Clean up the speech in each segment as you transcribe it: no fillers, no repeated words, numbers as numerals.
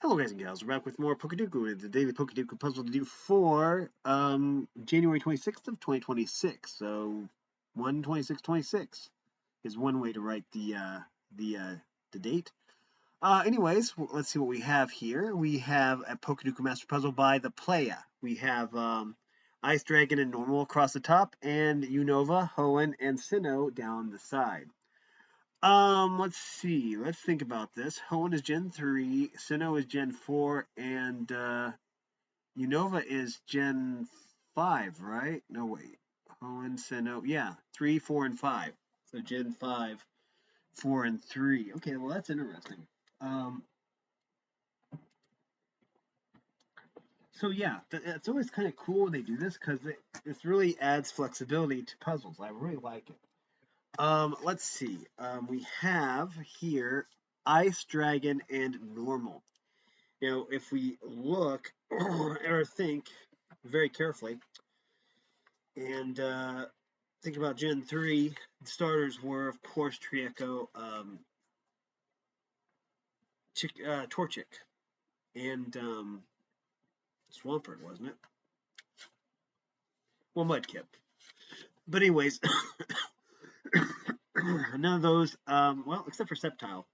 Hello guys and gals, we're back with more Pokedoku with the daily Pokedoku puzzle to do for January 26th of 2026. So 1/26/26 is one way to write the uh, the date. Anyways, let's see what we have here. We have a Pokedoku Master Puzzle by the Playa. We have Ice Dragon and Normal across the top, and Unova, Hoenn, and Sinnoh down the side. Let's see. Let's think about this. Hoenn is Gen 3, Sinnoh is Gen 4, and Unova is Gen 5, right? No, wait. Hoenn, Sinnoh, yeah, 3, 4, and 5. So Gen 5, 4, and 3. Okay, well, that's interesting. Um, so yeah, it's always kind of cool when they do this because it really adds flexibility to puzzles. I really like it. Let's see. We have here Ice Dragon and Normal. Now, if we look or think very carefully and think about Gen 3, the starters were, of course, Trieko, Torchic, and Swampert, wasn't it? Well, Mudkip. But anyways, none of those, well, except for Sceptile.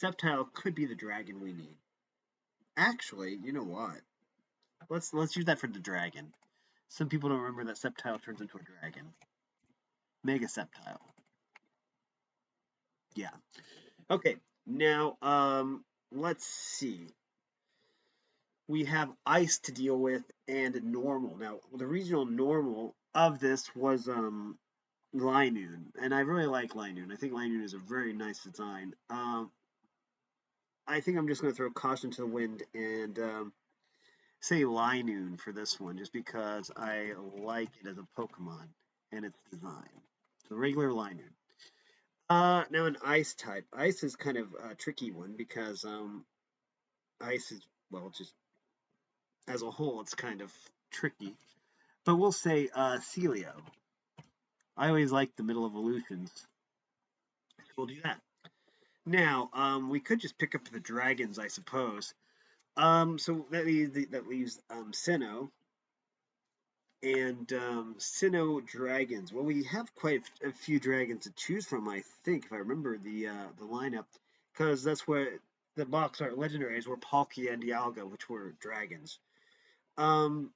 Sceptile could be the dragon we need. Actually, you know what? Let's use that for the dragon. Some people don't remember that Sceptile turns into a dragon. Mega Sceptile. Yeah. Okay. Now, let's see. We have ice to deal with and normal. Now, the regional normal of this was Linoon, and I really like Linoon. I think Linoon is a very nice design. I think I'm just going to throw caution to the wind and say Linoon for this one, just because I like it as a Pokemon and its design. So regular Linoon. Now an ice type. Ice is kind of a tricky one because ice is, well, just as a whole, it's kind of tricky. But we'll say Celio. I always like the middle evolutions. We'll do that. Now, we could just pick up the dragons, I suppose. So that leaves Sinnoh and Sinnoh dragons. Well, we have quite a few dragons to choose from, I think, if I remember the lineup, because that's where the box art legendaries were Palkia and Dialga, which were dragons. Um,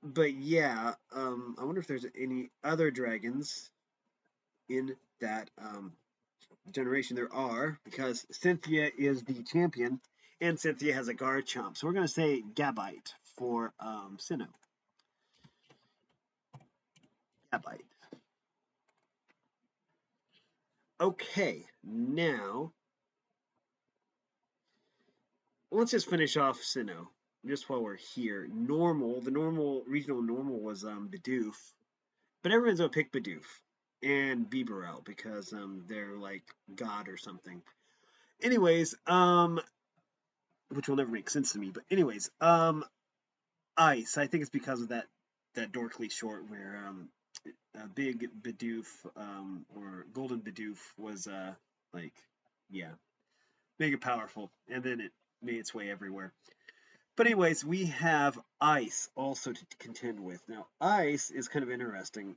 but yeah, I wonder if there's any other dragons in that generation. There are, because Cynthia is the champion, and Cynthia has a Garchomp. So we're going to say Gabite for Sinnoh. Gabite. Okay, now let's just finish off Sinnoh. Just while we're here, the normal regional normal was Bidoof, but everyone's gonna pick Bidoof and Bibarel because they're like God or something. Anyways, which will never make sense to me. But anyways, Ice. I think it's because of that dorkly short where Big Bidoof or Golden Bidoof was like, yeah, mega powerful, and then it made its way everywhere. But anyways, we have Ice also to contend with. Now, Ice is kind of interesting.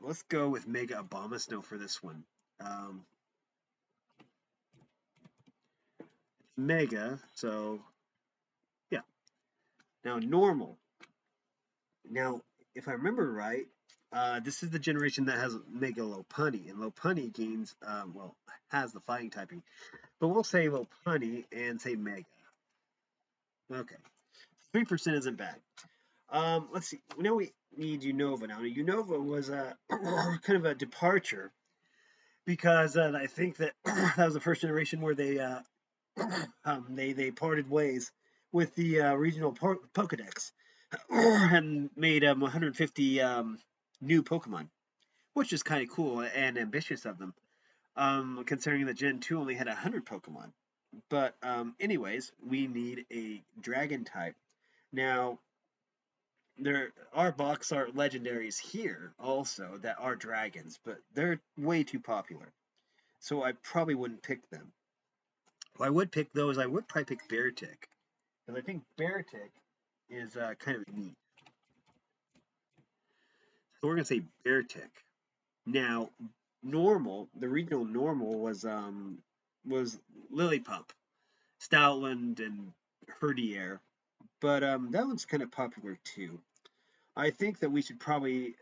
Let's go with Mega Abomasnow for this one. Um, Mega, so yeah. Now, normal. Now, if I remember right, this is the generation that has Mega Lopunny, and Lopunny gains, well, has the fighting typing. But we'll say Lopunny and say Mega. Okay, 3% isn't bad. Let's see. We know we need Unova now. Unova was a kind of a departure because I think that that was the first generation where they parted ways with the regional Pokedex and made 150 new Pokemon, which is kind of cool and ambitious of them, considering that Gen 2 only had 100 Pokemon. But anyways, we need a Dragon type. Now, there are box art legendaries here also that are dragons, but they're way too popular. So I probably wouldn't pick them. If I would pick those, I would probably pick Beartic. because I think Beartic is kind of neat. So we're gonna say Beartic. Now, normal, the regional normal was Lillipup, Stoutland, and Herdier, but that one's kind of popular too. I think that we should probably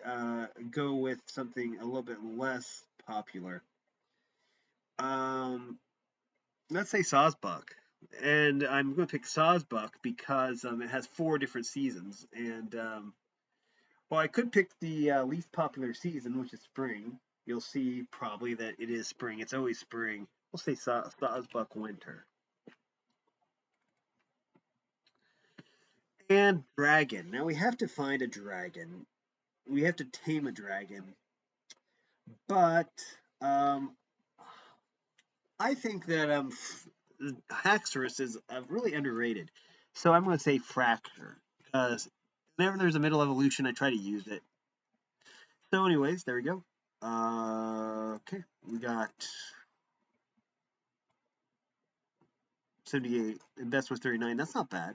go with something a little bit less popular. Um, let's say Sawsbuck. And I'm going to pick Sawsbuck because it has 4 different seasons. And, well, I could pick the least popular season, which is spring. You'll see probably that it is spring. It's always spring. We'll say Sawsbuck winter. And dragon. Now we have to find a dragon. We have to tame a dragon. But um, I think that Haxorus is really underrated. So I'm going to say Fracture because whenever there's a middle evolution, I try to use it. So, anyways, there we go. Okay, we got 78, and best was 39. That's not bad.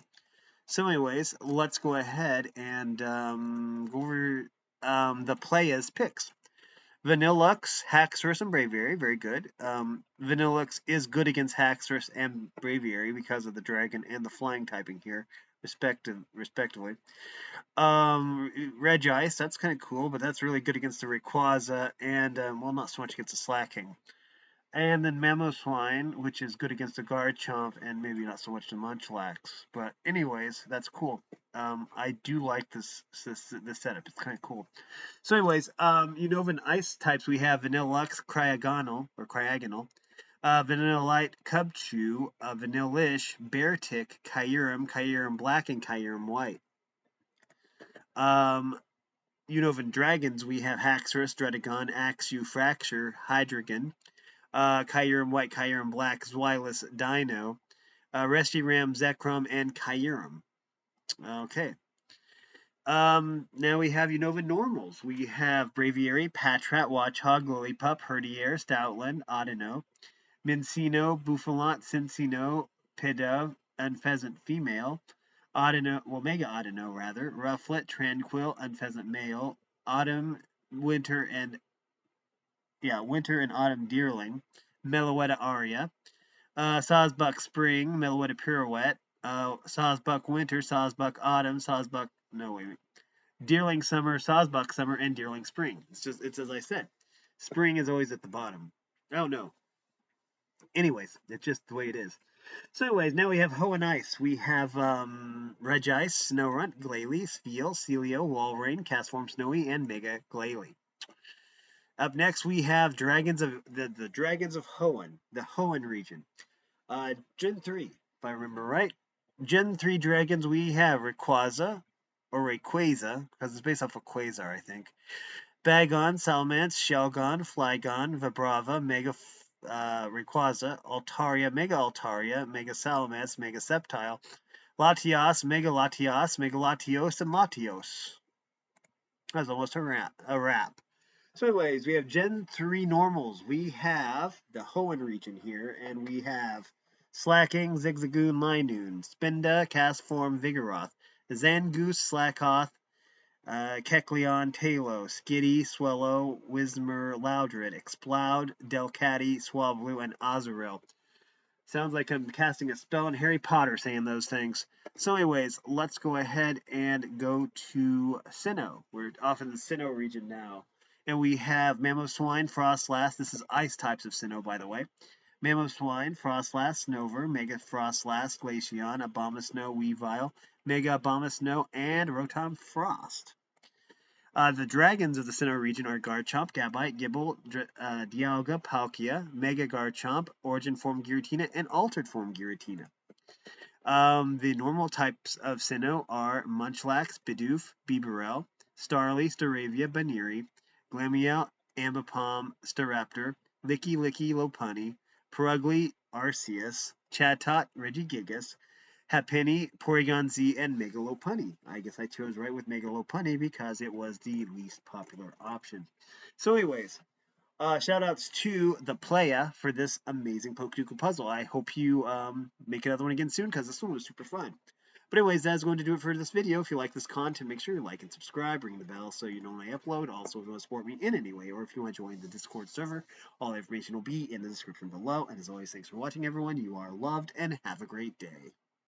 So, anyways, let's go ahead and go over the players' picks. Vanillux, Haxorus, and Braviary, very good. Vanillux is good against Haxorus and Braviary because of the dragon and the flying typing here, respectively. Regice, that's kind of cool, but that's really good against the Rayquaza and, well, not so much against the Slacking. And then Mamoswine, which is good against the Garchomp and maybe not so much the Munchlax. But anyways, that's cool. I do like this setup. It's kind of cool. So anyways, Unova ice types, we have Vanillux, Cryogonal, Vanillite, Cubchoo, Vanillish, Beartic, Kyurem, Kyurem Black, and Kyurem White. Unovan Dragons, we have Haxorus, Dredagon, Axew, Fracture, Hydreigon, Kyurem White, Kyurem Black, Zweilous, Dino, Reshiram, Zekrom, and Kyurem. Okay. Now we have Unova Normals. We have Braviary, Patrat, Watchog, Lillipup, Herdier, Stoutland, Audino, Mincino, Buffalant, Cincino, Pidove, Unpheasant Female, Audino, well, Mega Audino rather, Rufflet, Tranquil, Unpheasant Male, Autumn, Winter, and Autumn Deerling, Meloetta Aria, Sawsbuck Spring, Meloetta Pirouette, Sawsbuck Winter, Sawsbuck Autumn, Sawsbuck, no, wait, Deerling Summer, Sawsbuck Summer, and Deerling Spring. It's as I said. Spring is always at the bottom. Oh, no. Anyways, it's just the way it is. So anyways, now we have Hoenn Ice. We have Regice, Snorunt, Glalie, Spheal, Celio, Walrein, Castform Snowy, and Mega Glalie. Up next, we have Dragons of the Dragons of Hoenn, the Hoenn region. Gen 3, if I remember right. Gen 3 dragons, we have Rayquaza, or Rayquaza, because it's based off of Quasar, I think. Bagon, Salamence, Shelgon, Flygon, Vibrava, Mega Rayquaza, Altaria, Mega Salamence, Mega Sceptile, Latios, Mega Latios, and Latios. That's almost a wrap. So anyways, we have Gen 3 normals. We have the Hoenn region here, and we have Slacking, Zigzagoon, Linoon, Spinda, Castform, Vigoroth, Zangoose, Slackoth, Kecleon, Talos, Skitty, Swellow, Whismur, Loudred, Exploud, Delcatty, Swablu, and Azurill. Sounds like I'm casting a spell in Harry Potter saying those things. So anyways, let's go ahead and go to Sinnoh. We're off in the Sinnoh region now. And we have Mamoswine, Frostlass. This is ice types of Sinnoh, by the way. Mamoswine, Frostlass, Snover, Mega Frostlass, Glaceon, Abomasnow, Weavile, Mega Abomasnow, and Rotom Frost. The dragons of the Sinnoh region are Garchomp, Gabite, Gible, Dialga, Palkia, Mega Garchomp, Origin Form Giratina, and Altered Form Giratina. The normal types of Sinnoh are Munchlax, Bidoof, Bibarel, Starly, Staravia, Baniri, Glameow, Ambipom, Staraptor, Licky Licky, Lopunny, Purugly, Arceus, Chatot, Regigigas, Hapenny, Porygon Z, and Megalopunny. I guess I chose right with Megalopunny because it was the least popular option. So anyways, shout outs to the playa for this amazing Pokedoku puzzle. I hope you make another one again soon because this one was super fun. But anyways, that's going to do it for this video. If you like this content, make sure you like and subscribe, ring the bell so you know when I upload. Also, if you want to support me in any way, or if you want to join the Discord server, all the information will be in the description below. And as always, thanks for watching, everyone. You are loved, and have a great day.